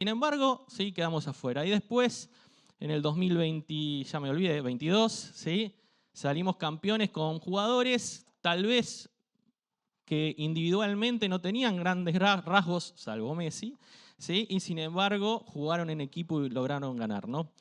Sin embargo, sí, quedamos afuera. Y después, en el 2020, ya me olvidé, 22, ¿sí? Salimos campeones con jugadores tal vez que individualmente no tenían grandes rasgos, salvo Messi, ¿sí? Y sin embargo jugaron en equipo y lograron ganar, ¿no?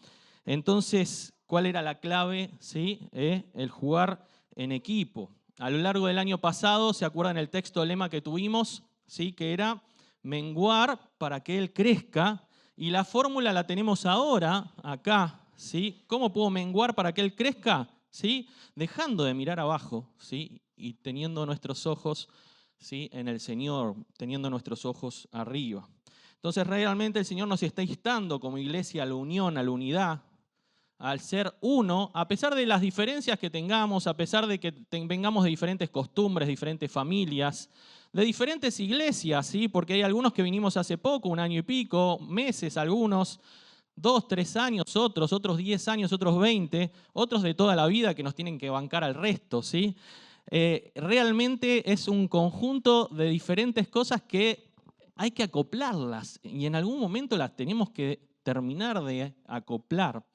Entonces, ¿cuál era la clave? ¿Sí? El jugar en equipo. A lo largo del año pasado, ¿se acuerdan el texto lema que tuvimos? ¿Sí? Que era menguar para que Él crezca. Y la fórmula la tenemos ahora, acá. ¿Sí? ¿Cómo puedo menguar para que Él crezca? ¿Sí? Dejando de mirar abajo, ¿sí? Y teniendo nuestros ojos, ¿sí? En el Señor, teniendo nuestros ojos arriba. Entonces realmente el Señor nos está instando como iglesia a la unión, a la unidad, al ser uno, a pesar de las diferencias que tengamos, a pesar de que vengamos de diferentes costumbres, diferentes familias, de diferentes iglesias, ¿sí? Porque hay algunos que vinimos hace poco, 1 año y pico, meses algunos, 2, 3 años, otros 10 años, otros 20, otros de toda la vida que nos tienen que bancar al resto, ¿sí? Realmente es un conjunto de diferentes cosas que hay que acoplarlas y en algún momento las tenemos que terminar de acoplar.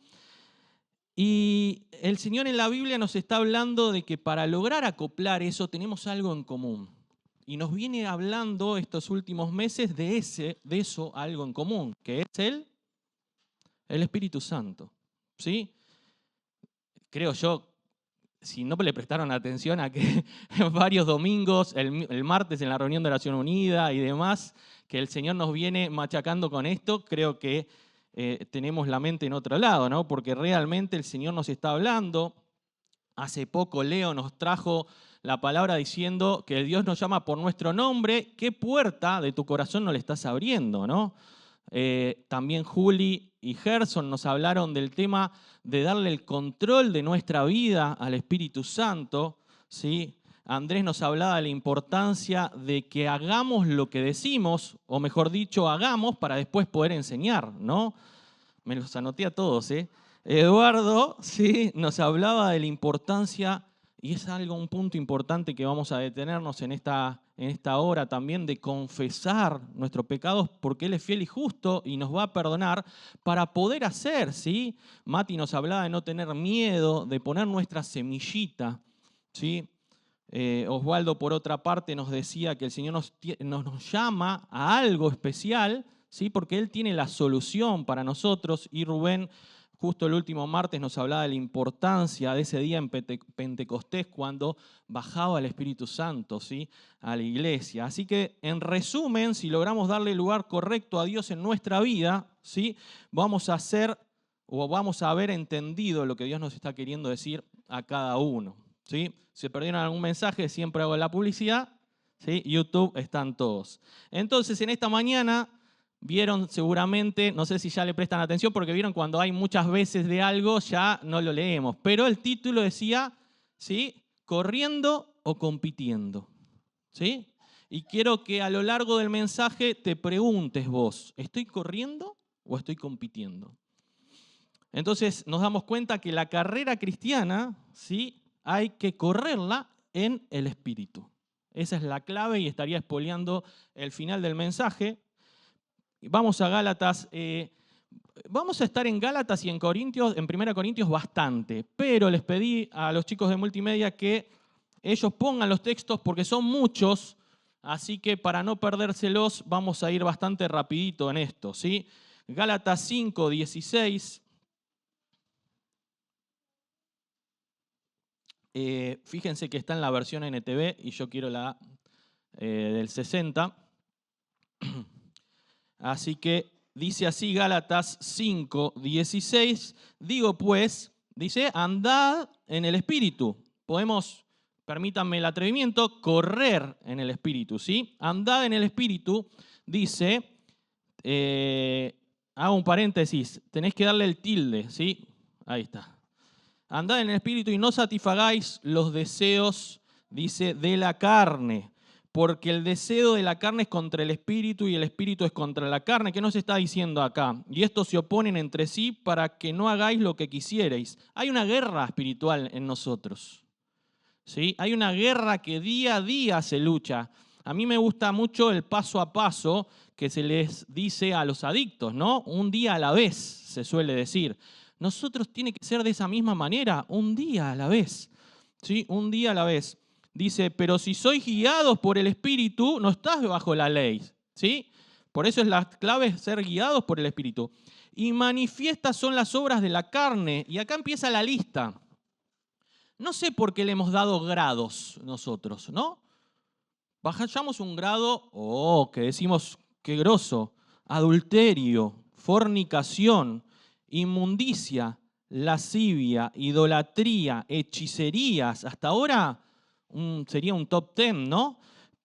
Y el Señor en la Biblia nos está hablando de que para lograr acoplar eso tenemos algo en común. Y nos viene hablando estos últimos meses de eso algo en común, que es el Espíritu Santo. ¿Sí? Creo yo, si no le prestaron atención a que varios domingos, el martes en la reunión de Oración Unida y demás, que el Señor nos viene machacando con esto, creo que tenemos la mente en otro lado, ¿no? Porque realmente el Señor nos está hablando. Hace poco Leo nos trajo la palabra diciendo que Dios nos llama por nuestro nombre. ¿Qué puerta de tu corazón no le estás abriendo, no? También Juli y Gerson nos hablaron del tema de darle el control de nuestra vida al Espíritu Santo, ¿sí? Andrés nos hablaba de la importancia de que hagamos lo que decimos, o mejor dicho, hagamos para después poder enseñar, ¿no? Me los anoté a todos, ¿eh? Eduardo, sí, nos hablaba de la importancia, y es un punto importante que vamos a detenernos en esta hora también, de confesar nuestros pecados, porque Él es fiel y justo y nos va a perdonar para poder hacer, ¿sí? Mati nos hablaba de no tener miedo, de poner nuestra semillita, ¿sí? Osvaldo, por otra parte, nos decía que el Señor nos llama a algo especial, ¿sí? Porque Él tiene la solución para nosotros. Y Rubén, justo el último martes, nos hablaba de la importancia de ese día en Pentecostés cuando bajaba el Espíritu Santo, ¿sí? A la iglesia. Así que, en resumen, si logramos darle el lugar correcto a Dios en nuestra vida, ¿sí? Vamos a hacer o vamos a haber entendido lo que Dios nos está queriendo decir a cada uno, ¿sí? Si perdieron algún mensaje, siempre hago la publicidad, ¿sí? YouTube están todos. Entonces, en esta mañana vieron seguramente, no sé si ya le prestan atención, porque vieron cuando hay muchas veces de algo, ya no lo leemos. Pero el título decía, ¿sí? Corriendo o compitiendo, ¿sí? Y quiero que a lo largo del mensaje te preguntes vos, ¿estoy corriendo o estoy compitiendo? Entonces nos damos cuenta que la carrera cristiana, ¿sí? Hay que correrla en el Espíritu. Esa es la clave y estaría espoleando el final del mensaje. Vamos a Gálatas. Vamos a estar en Gálatas y en 1 Corintios bastante, pero les pedí a los chicos de multimedia que ellos pongan los textos porque son muchos, así que para no perdérselos vamos a ir bastante rapidito en esto, ¿sí? Gálatas 5, 16. Fíjense que está en la versión NTV y yo quiero la del 60. Así que dice así Gálatas 5, 16. Digo pues, dice, andad en el Espíritu. Podemos, permítanme el atrevimiento, correr en el Espíritu, ¿sí? Andad en el Espíritu, dice, hago un paréntesis, tenés que darle el tilde, ¿sí? Ahí está. Andad en el Espíritu y no satisfagáis los deseos, dice, de la carne. Porque el deseo de la carne es contra el Espíritu y el Espíritu es contra la carne. ¿Qué nos está diciendo acá? Y estos se oponen entre sí para que no hagáis lo que quisierais. Hay una guerra espiritual en nosotros, ¿sí? Hay una guerra que día a día se lucha. A mí me gusta mucho el paso a paso que se les dice a los adictos, ¿no? Un día a la vez, se suele decir. Nosotros tiene que ser de esa misma manera, un día a la vez, ¿sí? Un día a la vez. Dice, pero si sois guiados por el Espíritu, no estás bajo la ley, ¿sí? Por eso es la clave ser guiados por el Espíritu. Y manifiestas son las obras de la carne. Y acá empieza la lista. No sé por qué le hemos dado grados nosotros, ¿no? Bajamos un grado, que decimos, qué grosso, adulterio, fornicación, inmundicia, lascivia, idolatría, hechicerías. Hasta ahora sería un top 10, ¿no?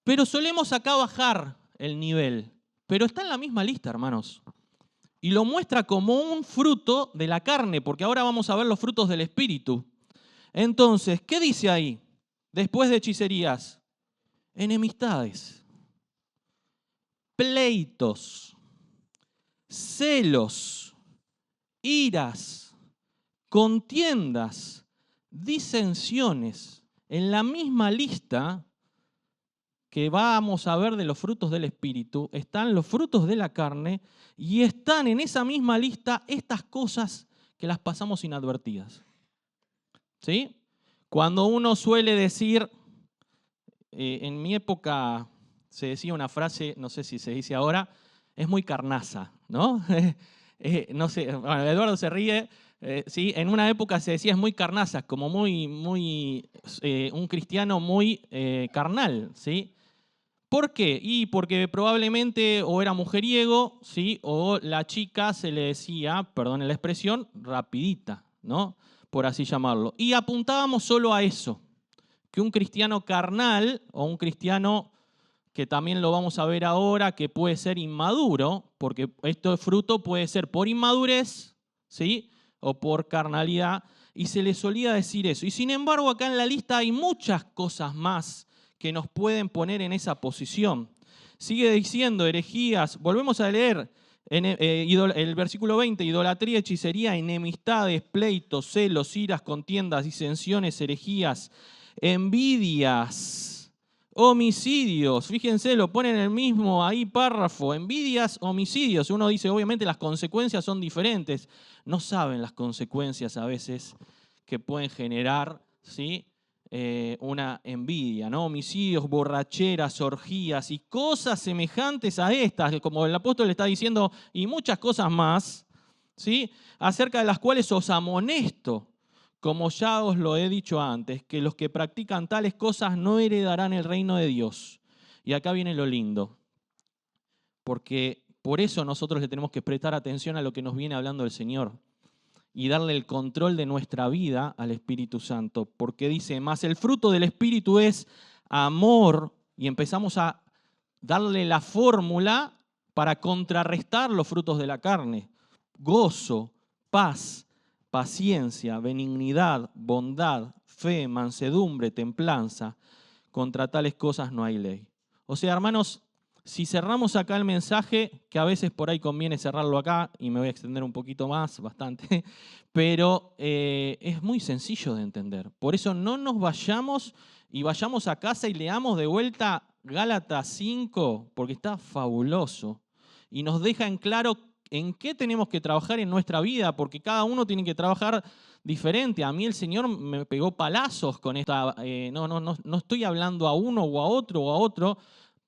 Pero solemos acá bajar el nivel. Pero está en la misma lista, hermanos. Y lo muestra como un fruto de la carne, porque ahora vamos a ver los frutos del Espíritu. Entonces, ¿qué dice ahí? Después de hechicerías, enemistades, pleitos, celos, iras, contiendas, disensiones. En la misma lista que vamos a ver de los frutos del Espíritu están los frutos de la carne y están en esa misma lista estas cosas que las pasamos inadvertidas. ¿Sí? Cuando uno suele decir, en mi época se decía una frase, no sé si se dice ahora, es muy carnaza, ¿no? No sé, bueno, Eduardo se ríe, sí, en una época se decía es muy carnaza, como un cristiano muy carnal, ¿sí? ¿Por qué? Y porque probablemente o era mujeriego, ¿sí? O la chica se le decía, perdón la expresión, rapidita, ¿no? Por así llamarlo. Y apuntábamos solo a eso, que un cristiano carnal o un cristiano que también lo vamos a ver ahora, que puede ser inmaduro, porque esto es fruto, puede ser por inmadurez, ¿sí? O por carnalidad, y se le solía decir eso. Y sin embargo, acá en la lista hay muchas cosas más que nos pueden poner en esa posición. Sigue diciendo herejías, volvemos a leer el versículo 20, idolatría, hechicería, enemistades, pleitos, celos, iras, contiendas, disensiones, herejías, envidias, homicidios. Fíjense, lo ponen en el mismo ahí párrafo, envidias, homicidios. Uno dice, obviamente las consecuencias son diferentes. No saben las consecuencias a veces que pueden generar, ¿sí? Una envidia, ¿no? Homicidios, borracheras, orgías y cosas semejantes a estas, como el apóstol le está diciendo, y muchas cosas más, ¿sí? Acerca de las cuales os amonesto, como ya os lo he dicho antes, que los que practican tales cosas no heredarán el reino de Dios. Y acá viene lo lindo, porque por eso nosotros le tenemos que prestar atención a lo que nos viene hablando el Señor y darle el control de nuestra vida al Espíritu Santo, porque dice, más el fruto del Espíritu es amor, y empezamos a darle la fórmula para contrarrestar los frutos de la carne: gozo, paz, paciencia, benignidad, bondad, fe, mansedumbre, templanza. Contra tales cosas no hay ley. O sea, hermanos, si cerramos acá el mensaje, que a veces por ahí conviene cerrarlo acá, y me voy a extender un poquito más, bastante, pero es muy sencillo de entender. Por eso no nos vayamos y vayamos a casa y leamos de vuelta Gálatas 5, porque está fabuloso y nos deja en claro en qué tenemos que trabajar en nuestra vida, porque cada uno tiene que trabajar diferente. A mí el Señor me pegó palazos con esta. No estoy hablando a uno o a otro,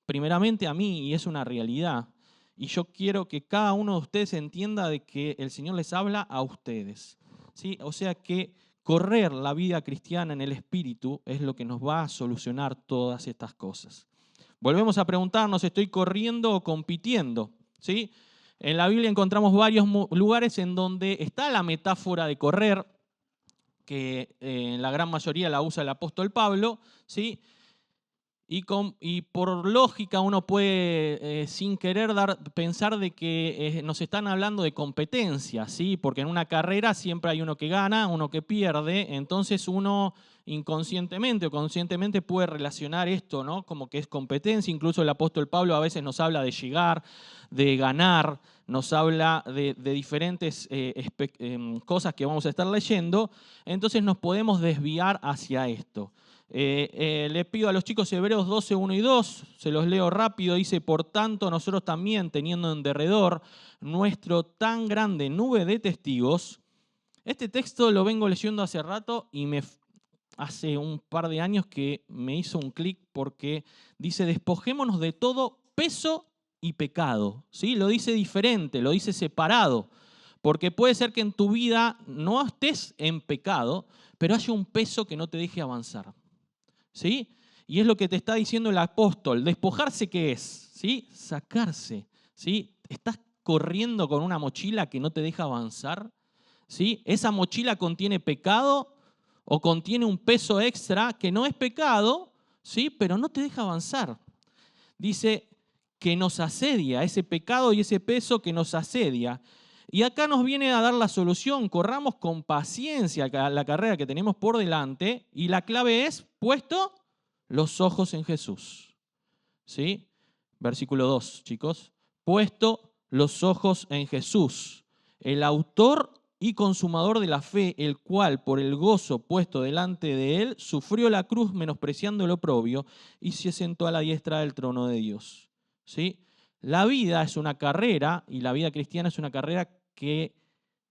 primeramente a mí, y es una realidad. Y yo quiero que cada uno de ustedes entienda de que el Señor les habla a ustedes, ¿sí? O sea que correr la vida cristiana en el Espíritu es lo que nos va a solucionar todas estas cosas. Volvemos a preguntarnos, ¿estoy corriendo o compitiendo? ¿Sí? En la Biblia encontramos varios lugares en donde está la metáfora de correr, que en la gran mayoría la usa el apóstol Pablo, ¿sí? Y por lógica uno puede, sin querer, pensar de que nos están hablando de competencia, ¿sí? Porque en una carrera siempre hay uno que gana, uno que pierde, entonces uno inconscientemente o conscientemente puede relacionar esto, ¿no? Como que es competencia. Incluso el apóstol Pablo a veces nos habla de llegar, de ganar, nos habla de diferentes cosas que vamos a estar leyendo, entonces nos podemos desviar hacia esto. Le pido a los chicos Hebreos 12, 1 y 2, se los leo rápido, dice: por tanto nosotros también, teniendo en derredor nuestro tan grande nube de testigos. Este texto lo vengo leyendo hace rato y hace un par de años que me hizo un clic porque dice: despojémonos de todo peso y pecado. ¿Sí? Lo dice diferente, lo dice separado, porque puede ser que en tu vida no estés en pecado, pero haya un peso que no te deje avanzar. ¿Sí? Y es lo que te está diciendo el apóstol. ¿Despojarse qué es? ¿Sí? Sacarse. ¿Sí? ¿Estás corriendo con una mochila que no te deja avanzar? ¿Sí? ¿Esa mochila contiene pecado o contiene un peso extra que no es pecado, ¿sí? Pero no te deja avanzar? Dice que nos asedia, ese pecado y ese peso que nos asedia. Y acá nos viene a dar la solución: corramos con paciencia la carrera que tenemos por delante, y la clave es: puesto los ojos en Jesús. ¿Sí? Versículo 2, chicos. Puesto los ojos en Jesús, el autor y consumador de la fe, el cual por el gozo puesto delante de él sufrió la cruz, menospreciando el oprobio, y se sentó a la diestra del trono de Dios. ¿Sí? La vida es una carrera, y la vida cristiana es una carrera que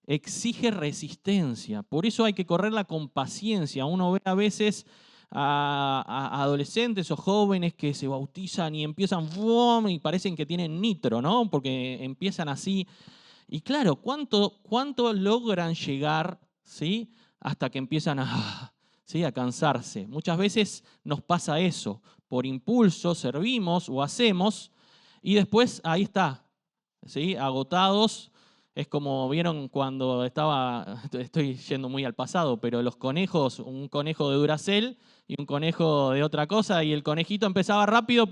exige resistencia. Por eso hay que correrla con paciencia. Uno ve a veces a adolescentes o jóvenes que se bautizan y empiezan ¡fum! Y parecen que tienen nitro, ¿no? Porque empiezan así. Y claro, ¿cuánto logran llegar, ¿sí? Hasta que empiezan ¿sí? a cansarse? Muchas veces nos pasa eso. Por impulso servimos o hacemos y después ahí está, ¿sí? Agotados. Es como vieron cuando estoy yendo muy al pasado, pero los conejos, un conejo de Duracell y un conejo de otra cosa, y el conejito empezaba rápido,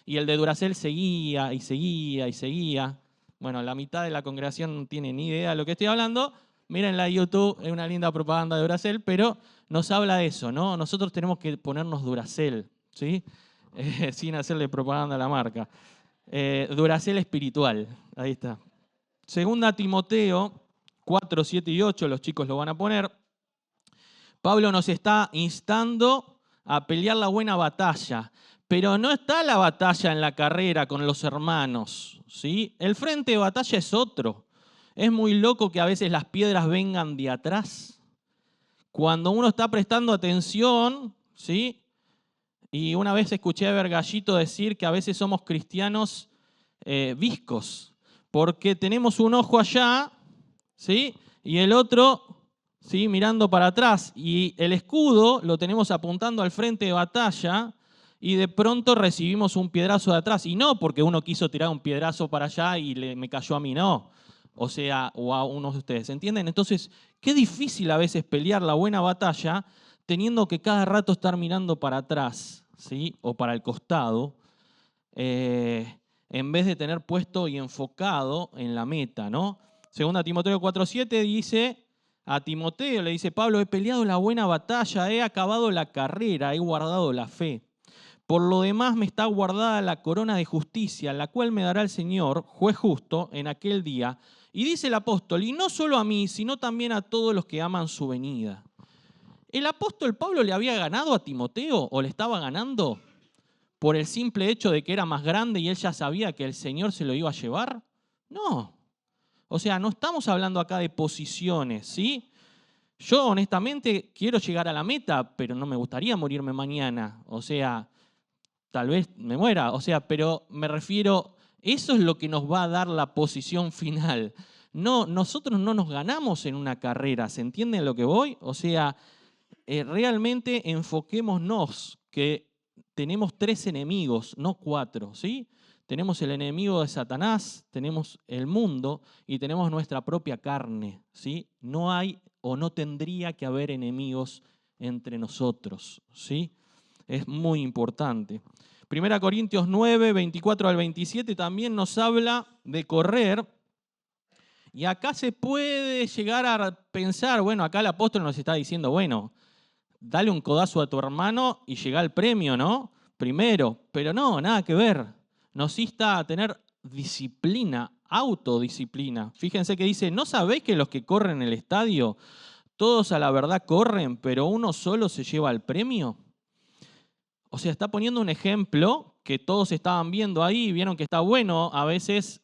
y el de Duracell seguía y seguía y seguía. Bueno, la mitad de la congregación no tiene ni idea de lo que estoy hablando. Mírenla en YouTube, es una linda propaganda de Duracell, pero nos habla de eso, ¿no? Nosotros tenemos que ponernos Duracell, ¿sí? Sin hacerle propaganda a la marca. Duracell espiritual, ahí está. Segunda Timoteo 4, 7 y 8, los chicos lo van a poner. Pablo nos está instando a pelear la buena batalla, pero no está la batalla en la carrera con los hermanos, ¿sí? El frente de batalla es otro. Es muy loco que a veces las piedras vengan de atrás. Cuando uno está prestando atención, ¿sí? Y una vez escuché a Vergallito decir que a veces somos cristianos viscos, porque tenemos un ojo allá, ¿sí? Y el otro, ¿sí? mirando para atrás. Y el escudo lo tenemos apuntando al frente de batalla y de pronto recibimos un piedrazo de atrás. Y no porque uno quiso tirar un piedrazo para allá y me cayó a mí, no. O sea, o a uno de ustedes, ¿entienden? Entonces, qué difícil a veces pelear la buena batalla teniendo que cada rato estar mirando para atrás, ¿sí? O para el costado, en vez de tener puesto y enfocado en la meta, ¿no? Segunda Timoteo 4:7 dice, a Timoteo le dice Pablo: he peleado la buena batalla, he acabado la carrera, he guardado la fe. Por lo demás me está guardada la corona de justicia, la cual me dará el Señor, juez justo, en aquel día. Y dice el apóstol, y no solo a mí, sino también a todos los que aman su venida. ¿El apóstol Pablo le había ganado a Timoteo o le estaba ganando por el simple hecho de que era más grande y él ya sabía que el Señor se lo iba a llevar? No. O sea, no estamos hablando acá de posiciones, ¿sí? Yo honestamente quiero llegar a la meta, pero no me gustaría morirme mañana. O sea, tal vez me muera. O sea, pero me refiero, eso es lo que nos va a dar la posición final. No, nosotros no nos ganamos en una carrera, ¿se entiende a lo que voy? O sea, realmente enfoquémonos que tenemos 3 enemigos, no 4, ¿sí? Tenemos el enemigo de Satanás, tenemos el mundo y tenemos nuestra propia carne, ¿sí? No hay o no tendría que haber enemigos entre nosotros, ¿sí? Es muy importante. 1 Corintios 9, 24 al 27 también nos habla de correr. Y acá se puede llegar a pensar, bueno, acá el apóstol nos está diciendo, bueno, dale un codazo a tu hermano y llega al premio, ¿no? Primero, pero no, nada que ver. Nos insta a tener disciplina, autodisciplina. Fíjense que dice, ¿no sabéis que los que corren en el estadio, todos a la verdad corren, pero uno solo se lleva el premio? O sea, está poniendo un ejemplo que todos estaban viendo ahí, vieron que está bueno a veces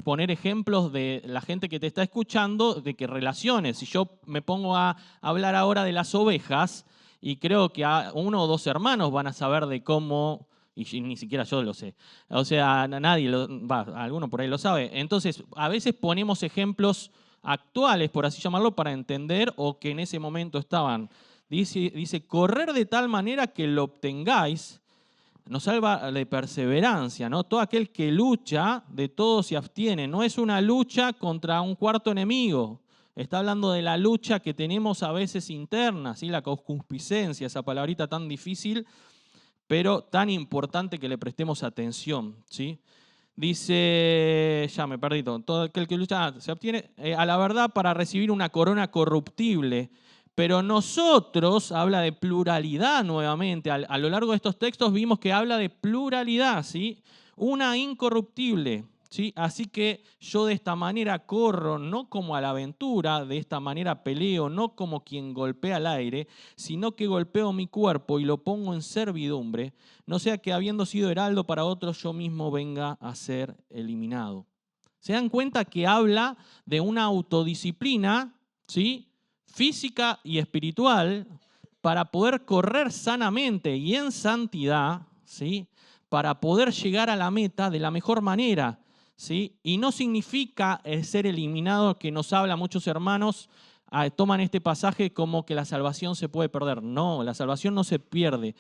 poner ejemplos de la gente que te está escuchando, de que relaciones. Si yo me pongo a hablar ahora de las ovejas, y creo que uno o dos hermanos van a saber de cómo, y ni siquiera yo lo sé. O sea, nadie, alguno por ahí lo sabe. Entonces, a veces ponemos ejemplos actuales, por así llamarlo, para entender o que en ese momento estaban. Dice, correr de tal manera que lo obtengáis, nos salva de perseverancia, ¿no? Todo aquel que lucha, de todo se abstiene. No es una lucha contra un cuarto enemigo. Está hablando de la lucha que tenemos a veces interna, ¿sí? La concupiscencia, esa palabrita tan difícil, pero tan importante que le prestemos atención, ¿sí? Dice, ya me perdí todo aquel que lucha se obtiene a la verdad para recibir una corona corruptible. Pero nosotros, habla de pluralidad nuevamente, a lo largo de estos textos vimos que habla de pluralidad, ¿sí? Una incorruptible, ¿sí? Así que yo de esta manera corro, no como a la aventura, de esta manera peleo, no como quien golpea al aire, sino que golpeo mi cuerpo y lo pongo en servidumbre, no sea que habiendo sido heraldo para otros, yo mismo venga a ser eliminado. ¿Se dan cuenta que habla de una autodisciplina, ¿sí? Física y espiritual, para poder correr sanamente y en santidad, ¿sí? Para poder llegar a la meta de la mejor manera, ¿sí? Y no significa ser eliminado, que nos habla muchos hermanos, toman este pasaje como que la salvación se puede perder. No, la salvación no se pierde,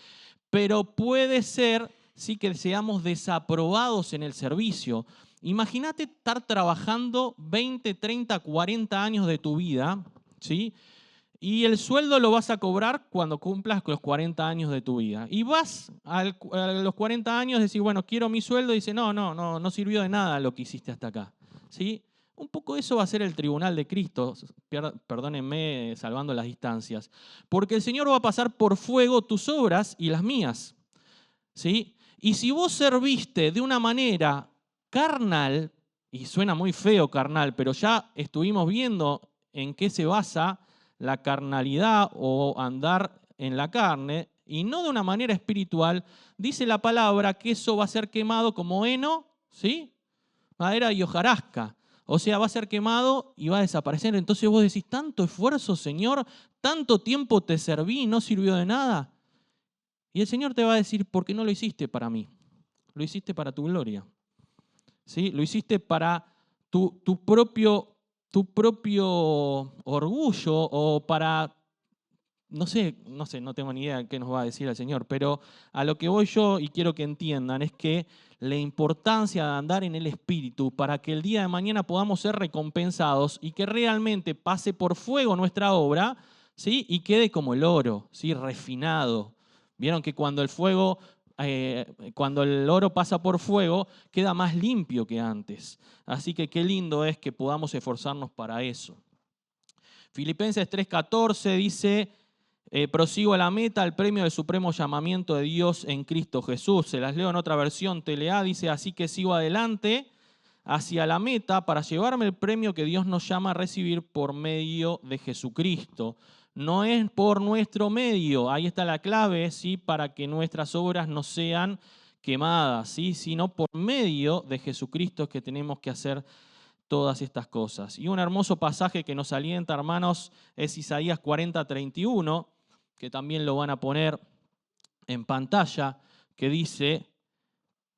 pero puede ser, sí, que seamos desaprobados en el servicio. Imagínate estar trabajando 20, 30, 40 años de tu vida, ¿sí? Y el sueldo lo vas a cobrar cuando cumplas los 40 años de tu vida. Y vas a los 40 años y decís, bueno, quiero mi sueldo, y dice, no sirvió de nada lo que hiciste hasta acá, ¿sí? Un poco eso va a ser el tribunal de Cristo, perdónenme, salvando las distancias. Porque el Señor va a pasar por fuego tus obras y las mías, ¿sí? Y si vos serviste de una manera carnal, y suena muy feo carnal, pero ya estuvimos viendo en qué se basa la carnalidad o andar en la carne, y no de una manera espiritual, dice la palabra que eso va a ser quemado como heno, ¿sí? Madera y hojarasca. O sea, va a ser quemado y va a desaparecer. Entonces vos decís, tanto esfuerzo, Señor, tanto tiempo te serví y no sirvió de nada. Y el Señor te va a decir, porque no lo hiciste para mí, lo hiciste para tu gloria, ¿sí? Lo hiciste para tu propio orgullo, o para, no sé, no tengo ni idea de qué nos va a decir el Señor, pero a lo que voy yo y quiero que entiendan es que la importancia de andar en el Espíritu para que el día de mañana podamos ser recompensados y que realmente pase por fuego nuestra obra, ¿sí? Y quede como el oro, ¿sí? Refinado. Vieron que cuando cuando el oro pasa por fuego, queda más limpio que antes. Así que qué lindo es que podamos esforzarnos para eso. Filipenses 3:14 dice, prosigo a la meta, al premio del supremo llamamiento de Dios en Cristo Jesús. Se las leo en otra versión, TLA, dice, así que sigo adelante hacia la meta para llevarme el premio que Dios nos llama a recibir por medio de Jesucristo. No es por nuestro medio, ahí está la clave, ¿sí? Para que nuestras obras no sean quemadas, ¿sí? Sino por medio de Jesucristo que tenemos que hacer todas estas cosas. Y un hermoso pasaje que nos alienta, hermanos, es Isaías 40:31, que también lo van a poner en pantalla, que dice,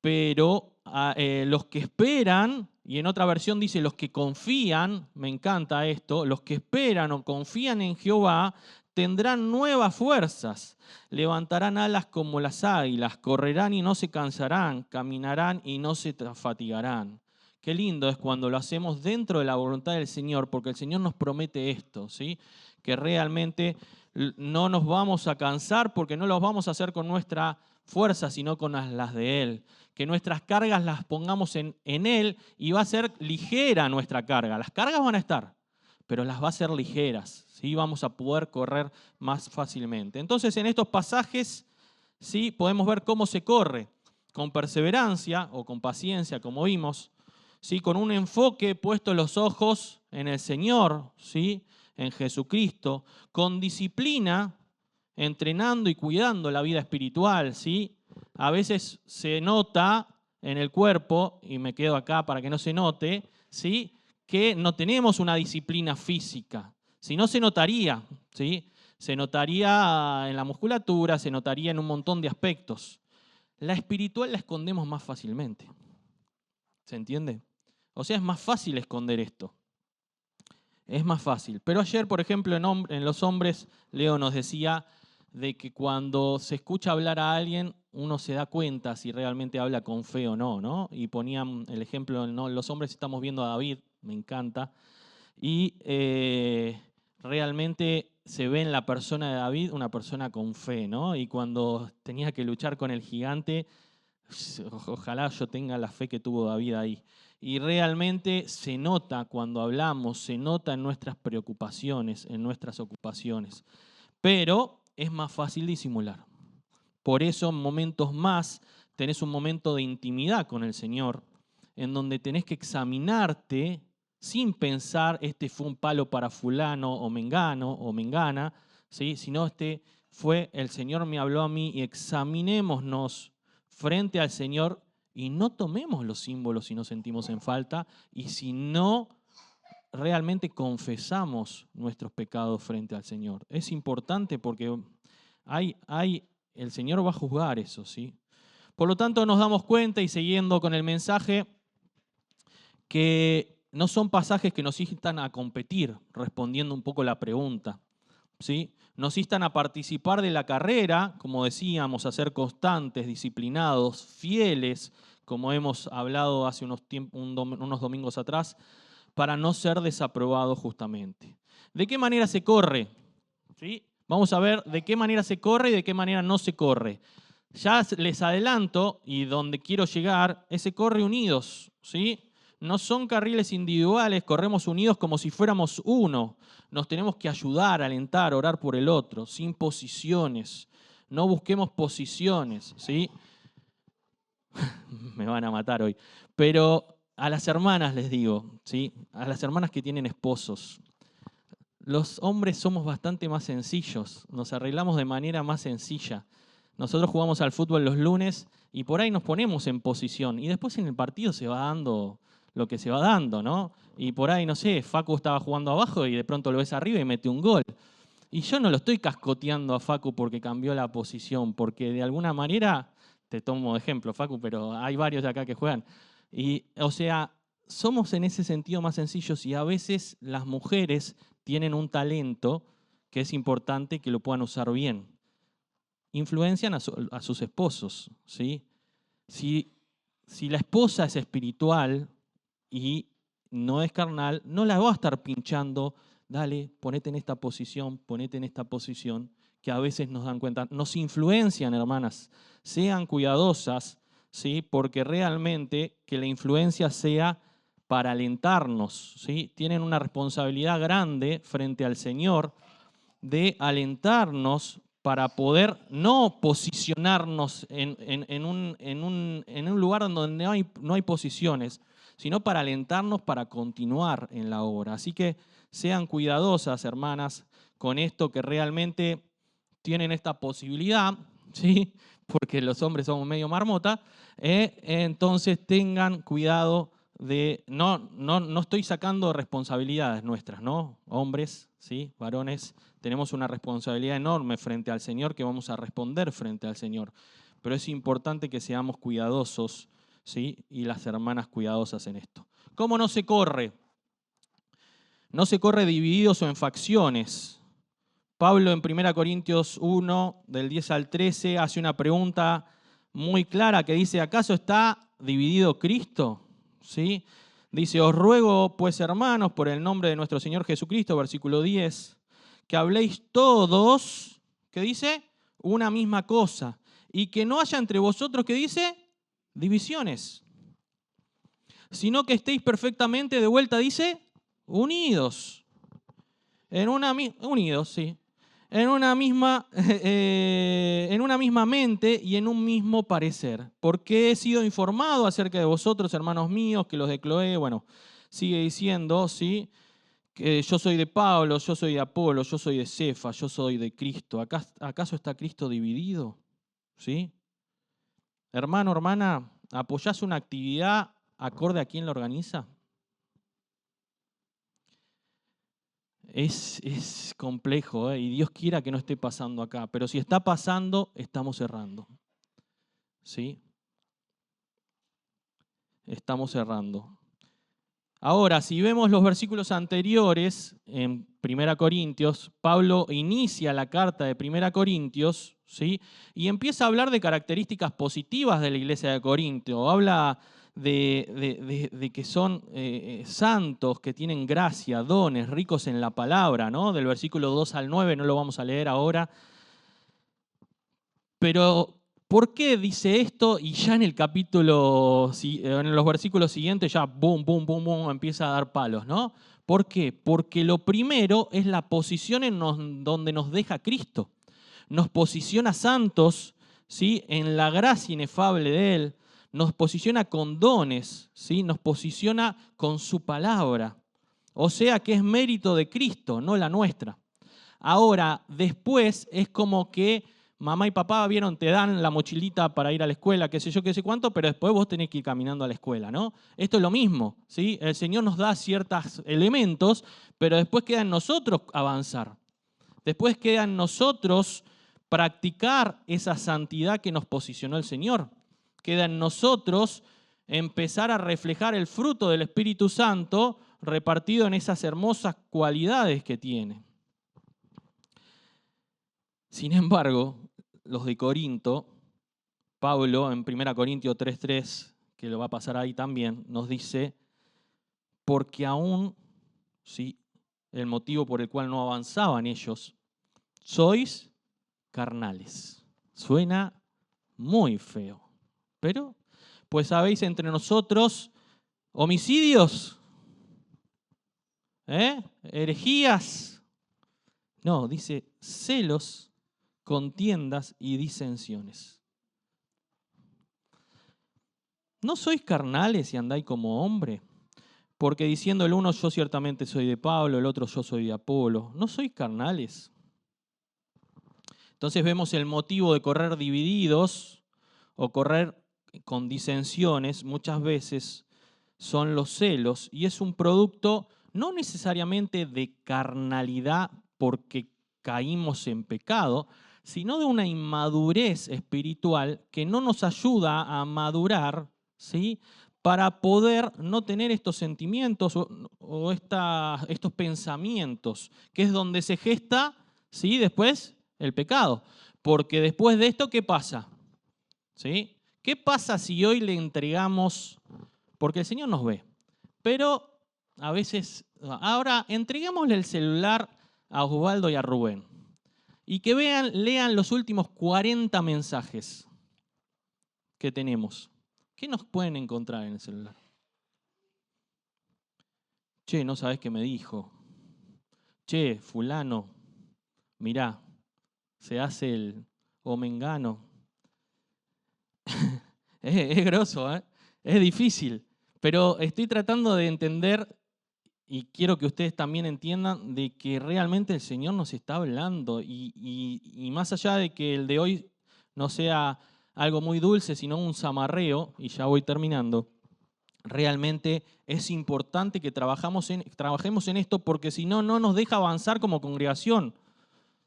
pero los que esperan, y en otra versión dice los que confían, me encanta esto, los que esperan o confían en Jehová tendrán nuevas fuerzas, levantarán alas como las águilas, correrán y no se cansarán, caminarán y no se fatigarán. Qué lindo es cuando lo hacemos dentro de la voluntad del Señor, porque el Señor nos promete esto, ¿sí? Que realmente no nos vamos a cansar, porque no lo vamos a hacer con nuestra fuerza, sino con las de Él. Que nuestras cargas las pongamos en Él, y va a ser ligera nuestra carga. Las cargas van a estar, pero las va a ser ligeras, ¿sí? Vamos a poder correr más fácilmente. Entonces, en estos pasajes, ¿sí? Podemos ver cómo se corre, con perseverancia o con paciencia, como vimos, ¿sí? Con un enfoque puesto los ojos en el Señor, ¿sí? En Jesucristo, con disciplina, entrenando y cuidando la vida espiritual, ¿sí? A veces se nota en el cuerpo, y me quedo acá para que no se note, ¿sí? Que no tenemos una disciplina física. Si no, se notaría, ¿sí? Se notaría en la musculatura, se notaría en un montón de aspectos. La espiritual la escondemos más fácilmente. ¿Se entiende? O sea, es más fácil esconder esto. Es más fácil. Pero ayer, por ejemplo, en Los Hombres, Leo nos decía de que cuando se escucha hablar a alguien, uno se da cuenta si realmente habla con fe o no, ¿no? Y ponían el ejemplo, ¿no? Los Hombres estamos viendo a David, me encanta, y realmente se ve en la persona de David una persona con fe, ¿no? Y cuando tenía que luchar con el gigante, ojalá yo tenga la fe que tuvo David ahí. Y realmente se nota cuando hablamos, se nota en nuestras preocupaciones, en nuestras ocupaciones. Pero es más fácil disimular. Por eso en momentos más tenés un momento de intimidad con el Señor, en donde tenés que examinarte sin pensar, este fue un palo para fulano o mengano o mengana, ¿sí? Sino este fue, el Señor me habló a mí, y examinémonos frente al Señor y no tomemos los símbolos si nos sentimos en falta, y si no realmente confesamos nuestros pecados frente al Señor. Es importante porque el Señor va a juzgar eso, ¿sí? Por lo tanto, nos damos cuenta, y siguiendo con el mensaje, que no son pasajes que nos instan a competir, respondiendo un poco la pregunta, ¿sí? Nos instan a participar de la carrera, como decíamos, a ser constantes, disciplinados, fieles, como hemos hablado hace unos domingos atrás, para no ser desaprobados justamente. ¿De qué manera se corre? ¿Sí? Vamos a ver de qué manera se corre y de qué manera no se corre. Ya les adelanto, y donde quiero llegar, es se corre unidos, ¿sí? No son carriles individuales, corremos unidos como si fuéramos uno. Nos tenemos que ayudar, alentar, orar por el otro, sin posiciones. No busquemos posiciones, ¿sí? Me van a matar hoy. Pero a las hermanas les digo, ¿sí? A las hermanas que tienen esposos. Los hombres somos bastante más sencillos, nos arreglamos de manera más sencilla. Nosotros jugamos al fútbol los lunes y por ahí nos ponemos en posición, y después en el partido se va dando lo que se va dando, ¿no? Y por ahí, no sé, Facu estaba jugando abajo y de pronto lo ves arriba y mete un gol. Y yo no lo estoy cascoteando a Facu porque cambió la posición, porque de alguna manera, te tomo de ejemplo, Facu, pero hay varios de acá que juegan. Y, o sea, somos en ese sentido más sencillos, y a veces las mujeres tienen un talento que es importante que lo puedan usar bien. Influencian a sus esposos, ¿sí? Si la esposa es espiritual y no es carnal, no la va a estar pinchando, dale, ponete en esta posición, que a veces nos dan cuenta. Nos influencian, hermanas, sean cuidadosas, ¿sí? Porque realmente que la influencia sea para alentarnos, ¿sí? Tienen una responsabilidad grande frente al Señor de alentarnos para poder no posicionarnos en un lugar donde no hay posiciones, sino para alentarnos para continuar en la obra. Así que sean cuidadosas, hermanas, con esto, que realmente tienen esta posibilidad, ¿sí? Porque los hombres somos medio marmota, entonces tengan cuidado de, no estoy sacando responsabilidades nuestras, ¿no? Hombres, ¿sí? Varones, tenemos una responsabilidad enorme frente al Señor, que vamos a responder frente al Señor. Pero es importante que seamos cuidadosos, ¿sí? Y las hermanas cuidadosas en esto. ¿Cómo no se corre? No se corre divididos o en facciones. Pablo en 1 Corintios 1, del 10 al 13, hace una pregunta muy clara que dice, ¿acaso está dividido Cristo? ¿Sí? Dice, os ruego pues, hermanos, por el nombre de nuestro Señor Jesucristo, versículo 10, que habléis todos, ¿qué dice? Una misma cosa, y que no haya entre vosotros, ¿qué dice? Divisiones, sino que estéis perfectamente, de vuelta dice, unidos. Unidos, sí. En una misma mente y en un mismo parecer. Porque he sido informado acerca de vosotros, hermanos míos, que los de Cloé, bueno, sigue diciendo, ¿sí? que yo soy de Pablo, yo soy de Apolo, yo soy de Cefas, yo soy de Cristo. ¿Acaso está Cristo dividido? ¿Sí? Hermano, hermana, ¿apoyás una actividad acorde a quién la organiza? Es complejo, y Dios quiera que no esté pasando acá, pero si está pasando, estamos errando. ¿Sí? Estamos errando. Ahora, si vemos los versículos anteriores, en 1 Corintios, Pablo inicia la carta de 1 Corintios, ¿sí? Y empieza a hablar de características positivas de la iglesia de Corinto. Habla de que son santos, que tienen gracia, dones, ricos en la palabra, ¿no? Del versículo 2 al 9, no lo vamos a leer ahora. Pero, ¿por qué dice esto? Y ya en el capítulo, en los versículos siguientes, ya boom, boom, boom, boom, empieza a dar palos, ¿no? ¿Por qué? Porque lo primero es la posición donde nos deja Cristo. Nos posiciona santos, ¿sí? En la gracia inefable de Él. Nos posiciona con dones, ¿sí? Nos posiciona con su palabra. O sea que es mérito de Cristo, no la nuestra. Ahora, después es como que mamá y papá, vieron, te dan la mochilita para ir a la escuela, qué sé yo, qué sé cuánto, pero después vos tenés que ir caminando a la escuela, ¿no? Esto es lo mismo, ¿sí? El Señor nos da ciertos elementos, pero después queda en nosotros avanzar. Después queda en nosotros practicar esa santidad que nos posicionó el Señor. Queda en nosotros empezar a reflejar el fruto del Espíritu Santo repartido en esas hermosas cualidades que tiene. Sin embargo, los de Corinto, Pablo en 1 Corintios 3:3, que lo va a pasar ahí también, nos dice, porque aún, ¿sí?, el motivo por el cual no avanzaban ellos, sois carnales. Suena muy feo, pero pues habéis entre nosotros homicidios, herejías, no, dice celos, contiendas y disensiones. ¿No sois carnales y andáis como hombre? Porque diciendo el uno, yo ciertamente soy de Pablo, el otro, yo soy de Apolo. ¿No sois carnales? Entonces vemos el motivo de correr divididos o correr con disensiones, muchas veces son los celos, y es un producto no necesariamente de carnalidad porque caímos en pecado, sino de una inmadurez espiritual que no nos ayuda a madurar, ¿sí?, para poder no tener estos sentimientos o estos pensamientos, que es donde se gesta, ¿sí?, después el pecado. Porque después de esto, ¿qué pasa? ¿Sí? ¿Qué pasa si hoy le entregamos? Porque el Señor nos ve, pero a veces, ahora entreguémosle el celular a Osvaldo y a Rubén y que lean los últimos 40 mensajes que tenemos. ¿Qué nos pueden encontrar en el celular? Che, no sabés qué me dijo. Che, fulano, mirá, se hace el omengano. Es grosso, ¿eh? Es difícil, pero estoy tratando de entender y quiero que ustedes también entiendan de que realmente el Señor nos está hablando y más allá de que el de hoy no sea algo muy dulce, sino un zamarreo, y ya voy terminando, realmente es importante que trabajemos en esto porque si no, no nos deja avanzar como congregación,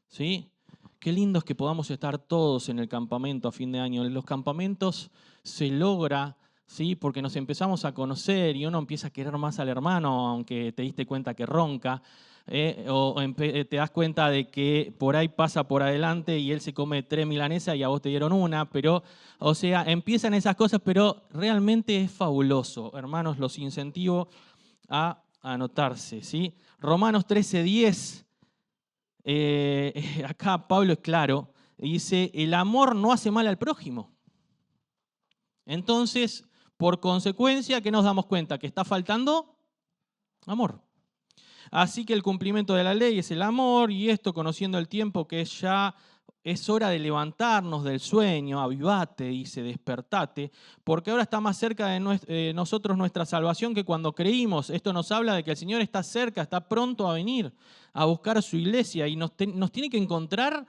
¿sí? Qué lindo es que podamos estar todos en el campamento a fin de año. En los campamentos se logra, ¿sí?, porque nos empezamos a conocer y uno empieza a querer más al hermano, aunque te diste cuenta que ronca, te das cuenta de que por ahí pasa por adelante y él se come 3 milanesas y a vos te dieron una, pero, o sea, empiezan esas cosas, pero realmente es fabuloso. Hermanos, los incentivo a anotarse, ¿sí? Romanos 13:10. Acá Pablo es claro, dice, el amor no hace mal al prójimo. Entonces, por consecuencia, ¿qué nos damos cuenta? Que está faltando amor. Así que el cumplimiento de la ley es el amor, y esto conociendo el tiempo que es ya es hora de levantarnos del sueño, avivate, dice, despertate, porque ahora está más cerca de nosotros nuestra salvación que cuando creímos. Esto nos habla de que el Señor está cerca, está pronto a venir a buscar a su iglesia y nos tiene que encontrar.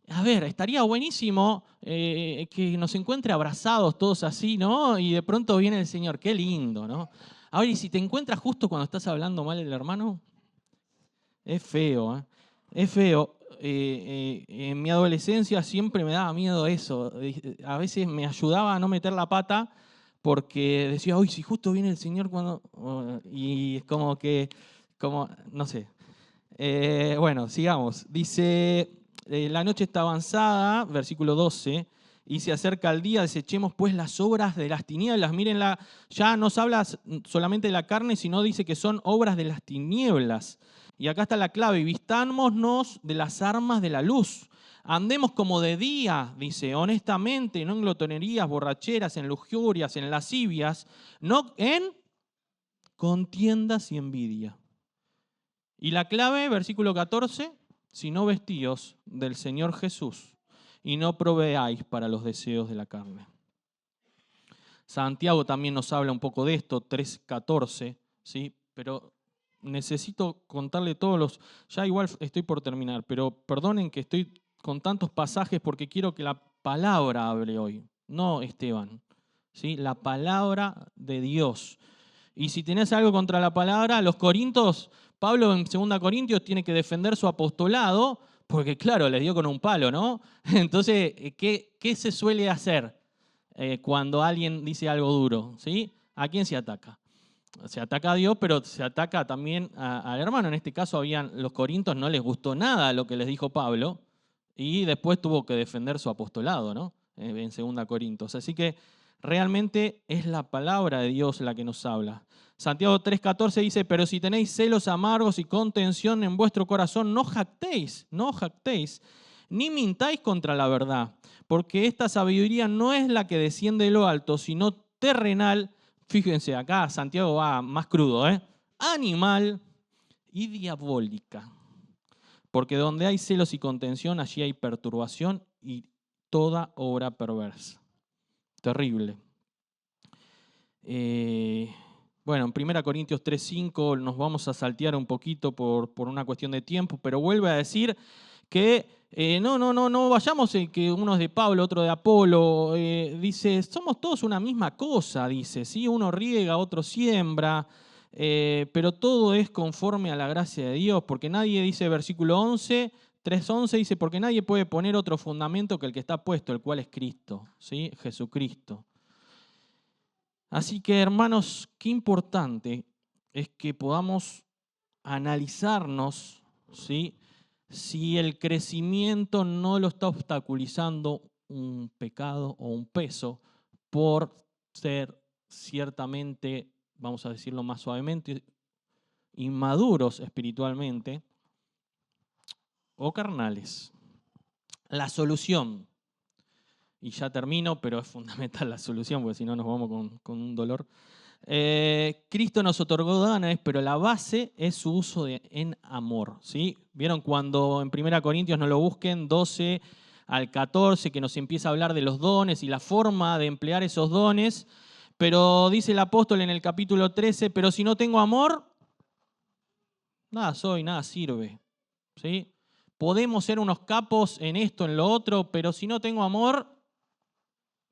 A ver, estaría buenísimo que nos encuentre abrazados todos así, ¿no? Y de pronto viene el Señor, qué lindo, ¿no? Ahora, y si te encuentras justo cuando estás hablando mal del hermano, es feo, ¿eh? Es feo. En mi adolescencia siempre me daba miedo eso. A veces me ayudaba a no meter la pata porque decía, uy, si justo viene el Señor cuando... Y es como que, no sé. Bueno, sigamos. Dice, la noche está avanzada, versículo 12, y se acerca el día, desechemos pues las obras de las tinieblas. Mírenla, ya no se habla solamente de la carne, sino dice que son obras de las tinieblas. Y acá está la clave, vistámonos de las armas de la luz. Andemos como de día, dice, honestamente, no en glotonerías, borracheras, en lujurias, en lascivias, no en contiendas y envidia. Y la clave, versículo 14, si no vestíos del Señor Jesús y no proveáis para los deseos de la carne. Santiago también nos habla un poco de esto, 3:14, ¿sí? Pero necesito contarle todos los... Ya igual estoy por terminar, pero perdonen que estoy con tantos pasajes porque quiero que la palabra hable hoy, no Esteban, ¿sí? La palabra de Dios. Y si tenés algo contra la palabra, los Corintios, Pablo en 2 Corintios tiene que defender su apostolado, porque claro, les dio con un palo, ¿no? Entonces, ¿qué se suele hacer cuando alguien dice algo duro? ¿Sí? ¿A quién se ataca? Se ataca a Dios, pero se ataca también al hermano. En este caso, los corintios no les gustó nada lo que les dijo Pablo, y después tuvo que defender su apostolado, ¿no? En 2 Corintios. Así que realmente es la palabra de Dios la que nos habla. Santiago 3:14 dice, pero si tenéis celos amargos y contención en vuestro corazón, no jactéis, ni mintáis contra la verdad, porque esta sabiduría no es la que desciende de lo alto, sino terrenal. Fíjense, acá Santiago va más crudo, ¿eh? Animal y diabólica. Porque donde hay celos y contención, allí hay perturbación y toda obra perversa. Terrible. Bueno, en 1 Corintios 3:5 nos vamos a saltear un poquito por una cuestión de tiempo, pero vuelve a decir que no vayamos en que uno es de Pablo, otro de Apolo. Dice, somos todos una misma cosa, dice, ¿sí? Uno riega, otro siembra, pero todo es conforme a la gracia de Dios, porque nadie, dice versículo 11, 3:11, dice, porque nadie puede poner otro fundamento que el que está puesto, el cual es Cristo, ¿sí? Jesucristo. Así que, hermanos, qué importante es que podamos analizarnos, ¿sí? Si el crecimiento no lo está obstaculizando un pecado o un peso por ser ciertamente, vamos a decirlo más suavemente, inmaduros espiritualmente o carnales. La solución, y ya termino, pero es fundamental la solución, porque si no nos vamos con un dolor. Cristo nos otorgó dones, pero la base es su uso en amor, ¿sí? ¿Vieron cuando en 1 Corintios no lo busquen, 12 al 14, que nos empieza a hablar de los dones y la forma de emplear esos dones? Pero dice el apóstol en el capítulo 13, pero si no tengo amor, nada soy, nada sirve, ¿sí? Podemos ser unos capos en esto, en lo otro, pero si no tengo amor,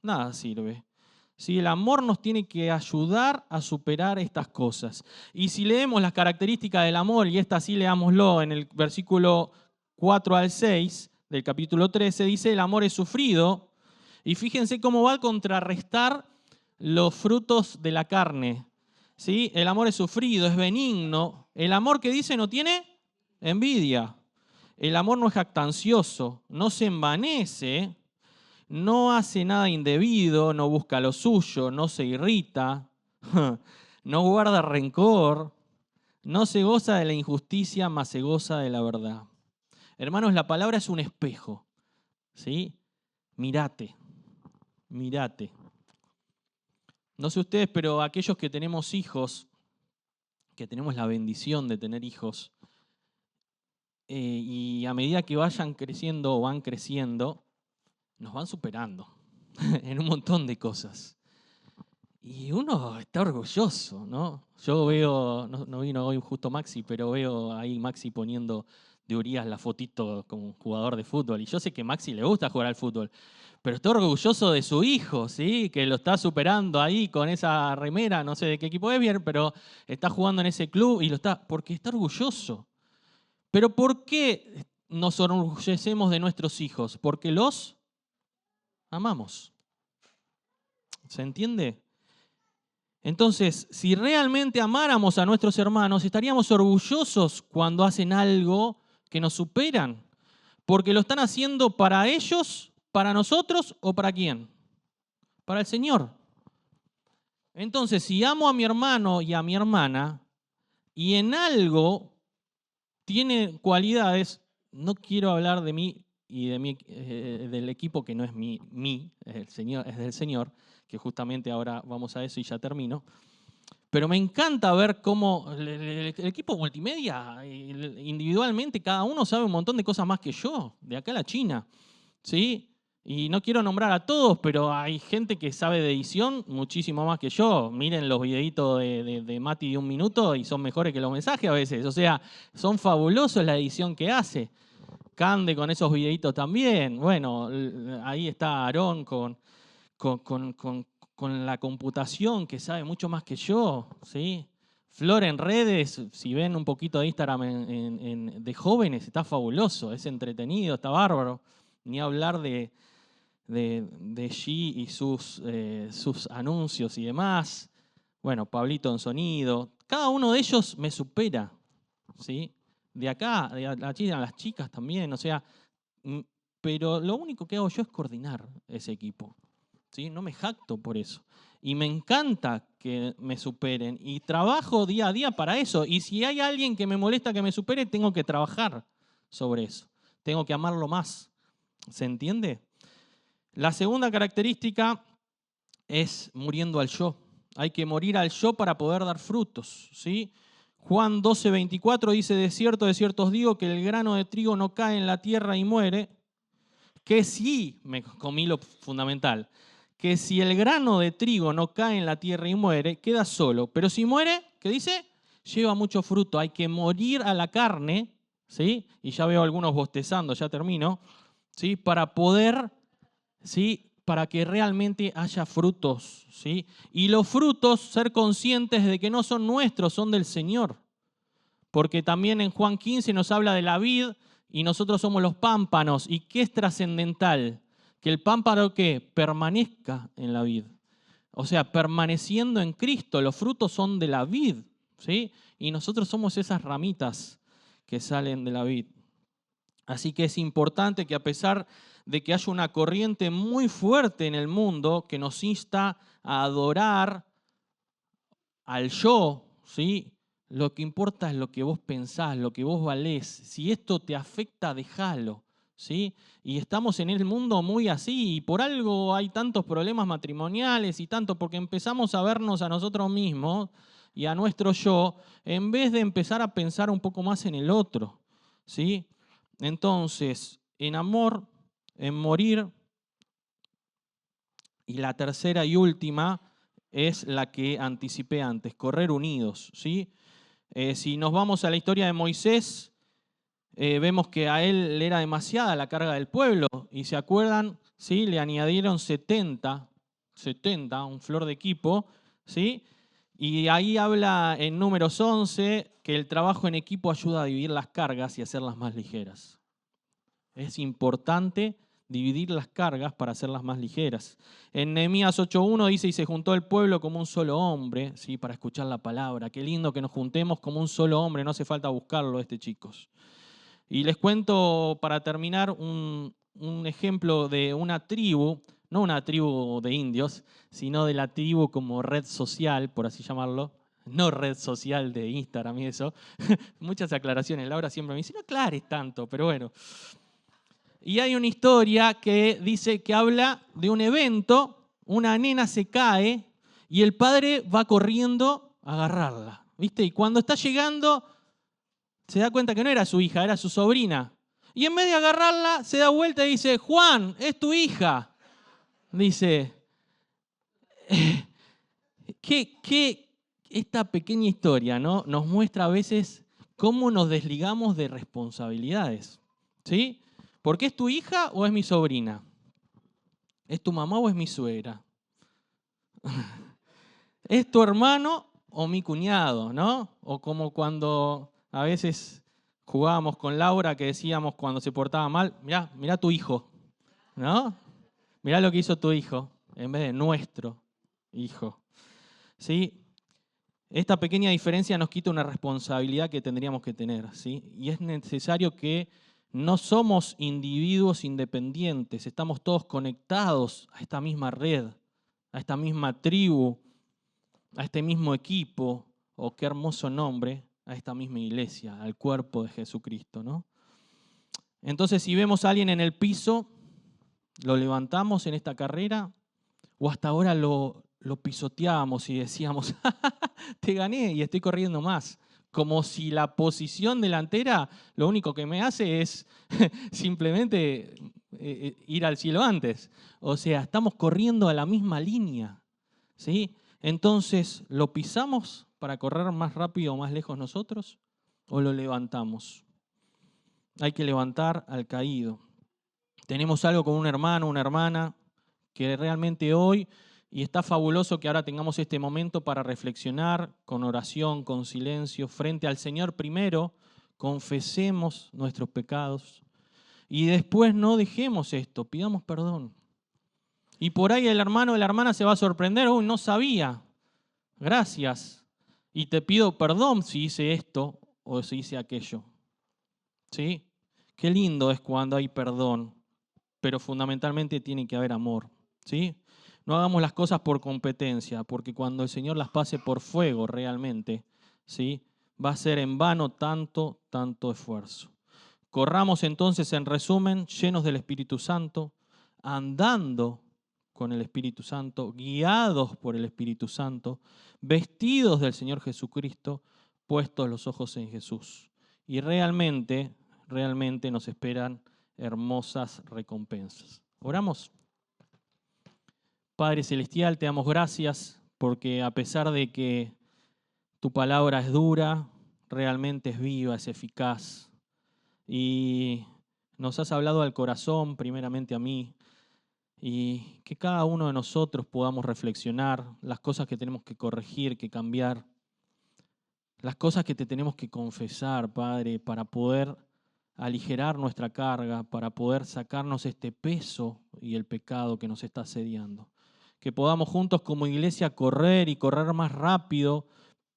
nada sirve. ¿Sí? El amor nos tiene que ayudar a superar estas cosas. Y si leemos las características del amor, y esta sí leámoslo en el versículo 4 al 6 del capítulo 13, dice, el amor es sufrido. Y fíjense cómo va a contrarrestar los frutos de la carne. ¿Sí? El amor es sufrido, es benigno. El amor que dice no tiene envidia. El amor no es jactancioso, no se envanece, no hace nada indebido, no busca lo suyo, no se irrita, no guarda rencor, no se goza de la injusticia, mas se goza de la verdad. Hermanos, la palabra es un espejo, ¿sí? Mirate. No sé ustedes, pero aquellos que tenemos hijos, que tenemos la bendición de tener hijos, y a medida que vayan creciendo o van creciendo, nos van superando en un montón de cosas. Y uno está orgulloso, ¿no? Yo veo, no vino hoy justo Maxi, pero veo ahí Maxi poniendo de Urias la fotito como jugador de fútbol. Y yo sé que Maxi le gusta jugar al fútbol, pero está orgulloso de su hijo, ¿sí? Que lo está superando ahí con esa remera, no sé de qué equipo es bien, pero está jugando en ese club y porque está orgulloso. Pero ¿por qué nos enorgullecemos de nuestros hijos? Porque los amamos. ¿Se entiende? Entonces, si realmente amáramos a nuestros hermanos, estaríamos orgullosos cuando hacen algo que nos superan, porque lo están haciendo para ellos, para nosotros o para quién? Para el Señor. Entonces, si amo a mi hermano y a mi hermana y en algo tiene cualidades, no quiero hablar de mí y del equipo que no es el Señor, es del Señor, que justamente ahora vamos a eso y ya termino. Pero me encanta ver cómo el equipo multimedia, individualmente, cada uno sabe un montón de cosas más que yo, de acá a la China, ¿sí? Y no quiero nombrar a todos, pero hay gente que sabe de edición muchísimo más que yo. Miren los videitos de Mati de 1 minuto y son mejores que los mensajes a veces. O sea, son fabulosos la edición que hace. Cande con esos videitos también. Bueno, ahí está Aarón con la computación, que sabe mucho más que yo, ¿sí? Flor en redes, si ven un poquito de Instagram de jóvenes, está fabuloso, es entretenido, está bárbaro. Ni hablar de G y sus anuncios y demás. Bueno, Pablito en sonido. Cada uno de ellos me supera, ¿sí? De acá, de la China, las chicas también, o sea, pero lo único que hago yo es coordinar ese equipo. ¿Sí? No me jacto por eso. Y me encanta que me superen. Y trabajo día a día para eso. Y si hay alguien que me molesta que me supere, tengo que trabajar sobre eso. Tengo que amarlo más. ¿Se entiende? La segunda característica es muriendo al yo. Hay que morir al yo para poder dar frutos, ¿sí? Juan 12:24 dice, de cierto os digo que el grano de trigo no cae en la tierra y muere. Que sí, me comí lo fundamental, que si el grano de trigo no cae en la tierra y muere, queda solo. Pero si muere, ¿qué dice? Lleva mucho fruto. Hay que morir a la carne, ¿sí? Y ya veo algunos bostezando, ya termino, ¿sí? Para poder, ¿sí? Para que realmente haya frutos, ¿sí? Y los frutos, ser conscientes de que no son nuestros, son del Señor. Porque también en Juan 15 nos habla de la vid y nosotros somos los pámpanos. ¿Y qué es trascendental? Que el pámpano ¿qué? Permanezca en la vid. O sea, permaneciendo en Cristo. Los frutos son de la vid, ¿sí? Y nosotros somos esas ramitas que salen de la vid. Así que es importante que a pesar de que haya una corriente muy fuerte en el mundo que nos insta a adorar al yo, ¿sí? Lo que importa es lo que vos pensás, lo que vos valés. Si esto te afecta, déjalo, ¿sí? Y estamos en el mundo muy así, y por algo hay tantos problemas matrimoniales y tanto, porque empezamos a vernos a nosotros mismos y a nuestro yo, en vez de empezar a pensar un poco más en el otro, ¿sí? Entonces, en amor, en morir, y la tercera y última es la que anticipé antes, correr unidos, ¿sí? Si nos vamos a la historia de Moisés, vemos que a él le era demasiada la carga del pueblo. Y se acuerdan, ¿sí? Le añadieron 70, un flor de equipo, ¿sí? Y ahí habla en Números 11 que el trabajo en equipo ayuda a dividir las cargas y hacerlas más ligeras. Es importante dividir las cargas para hacerlas más ligeras. En Nehemías 8:1 dice, y se juntó el pueblo como un solo hombre, ¿sí? Para escuchar la palabra. Qué lindo que nos juntemos como un solo hombre, no hace falta buscarlo, chicos. Y les cuento, para terminar, un ejemplo de una tribu, no una tribu de indios, sino de la tribu como red social, por así llamarlo. No red social de Instagram y eso. Muchas aclaraciones. Laura siempre me dice, no aclares tanto, pero bueno. Y hay una historia que dice que habla de un evento, una nena se cae y el padre va corriendo a agarrarla, ¿viste? Y cuando está llegando, Se da cuenta que no era su hija, era su sobrina. Y en vez de agarrarla, se da vuelta y dice, Juan, es tu hija. Dice, esta pequeña historia, ¿no?, nos muestra a veces cómo nos desligamos de responsabilidades. ¿Sí? ¿Porque es tu hija o es mi sobrina? ¿Es tu mamá o es mi suegra? ¿Es tu hermano o mi cuñado? ¿No? O como cuando a veces jugábamos con Laura que decíamos cuando se portaba mal, mirá tu hijo, ¿no? Mirá lo que hizo tu hijo, en vez de nuestro hijo. ¿Sí? Esta pequeña diferencia nos quita una responsabilidad que tendríamos que tener, ¿sí? Y es necesario que no somos individuos independientes, estamos todos conectados a esta misma red, a esta misma tribu, a este mismo equipo, o qué hermoso nombre, a esta misma iglesia, al cuerpo de Jesucristo, ¿no? Entonces, si vemos a alguien en el piso, ¿lo levantamos en esta carrera? ¿O hasta ahora lo pisoteábamos y decíamos, te gané y estoy corriendo más? Como si la posición delantera lo único que me hace es simplemente ir al cielo antes. O sea, estamos corriendo a la misma línea, ¿sí? Entonces, ¿lo pisamos para correr más rápido o más lejos nosotros? ¿O lo levantamos? Hay que levantar al caído. Tenemos algo con un hermano, una hermana, que realmente hoy, y está fabuloso que ahora tengamos este momento para reflexionar con oración, con silencio, frente al Señor primero, confesemos nuestros pecados y después no dejemos esto, pidamos perdón. Y por ahí el hermano o la hermana se va a sorprender, uy, no sabía, gracias, y te pido perdón si hice esto o si hice aquello. ¿Sí? Qué lindo es cuando hay perdón, pero fundamentalmente tiene que haber amor. ¿Sí? No hagamos las cosas por competencia, porque cuando el Señor las pase por fuego realmente, ¿sí?, va a ser en vano tanto esfuerzo. Corramos entonces, en resumen, llenos del Espíritu Santo, andando con el Espíritu Santo, guiados por el Espíritu Santo, vestidos del Señor Jesucristo, puestos los ojos en Jesús. Y realmente nos esperan hermosas recompensas. ¿Oramos? Padre Celestial, te damos gracias porque a pesar de que tu palabra es dura, realmente es viva, es eficaz. Y nos has hablado al corazón, primeramente a mí, y que cada uno de nosotros podamos reflexionar las cosas que tenemos que corregir, que cambiar, las cosas que te tenemos que confesar, Padre, para poder aligerar nuestra carga, para poder sacarnos este peso y el pecado que nos está asediando. Que podamos juntos como iglesia correr y correr más rápido,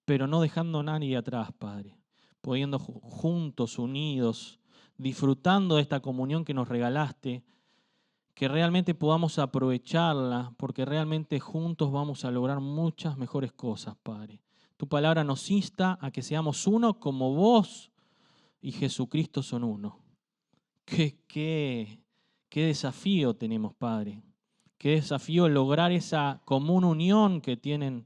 pero no dejando a nadie atrás, Padre. Pudiendo juntos, unidos, disfrutando de esta comunión que nos regalaste, que realmente podamos aprovecharla, porque realmente juntos vamos a lograr muchas mejores cosas, Padre. Tu palabra nos insta a que seamos uno como vos y Jesucristo son uno. Qué desafío tenemos, Padre. Qué desafío lograr esa común unión que tienen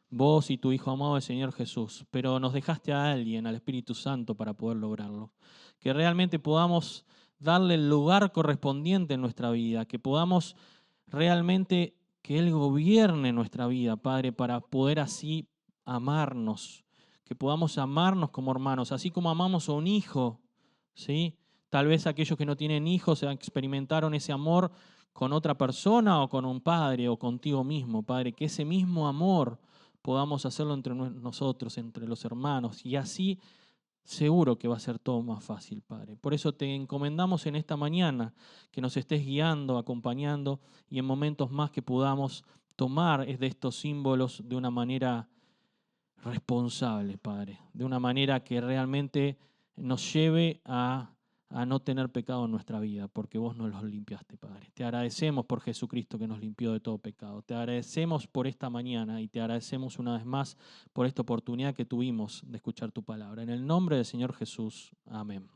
vos y tu Hijo amado, el Señor Jesús. Pero nos dejaste a alguien, al Espíritu Santo, para poder lograrlo. Que realmente podamos darle el lugar correspondiente en nuestra vida. Que podamos realmente que Él gobierne nuestra vida, Padre, para poder así amarnos. Que podamos amarnos como hermanos, así como amamos a un hijo, ¿sí? Tal vez aquellos que no tienen hijos experimentaron ese amor con otra persona o con un padre o contigo mismo, Padre. Que ese mismo amor podamos hacerlo entre nosotros, entre los hermanos, y así seguro que va a ser todo más fácil, Padre. Por eso te encomendamos en esta mañana que nos estés guiando, acompañando, y en momentos más que podamos tomar de estos símbolos de una manera responsable, Padre, de una manera que realmente nos lleve a no tener pecado en nuestra vida, porque vos nos los limpiaste, Padre. Te agradecemos por Jesucristo que nos limpió de todo pecado. Te agradecemos por esta mañana y te agradecemos una vez más por esta oportunidad que tuvimos de escuchar tu palabra. En el nombre del Señor Jesús. Amén.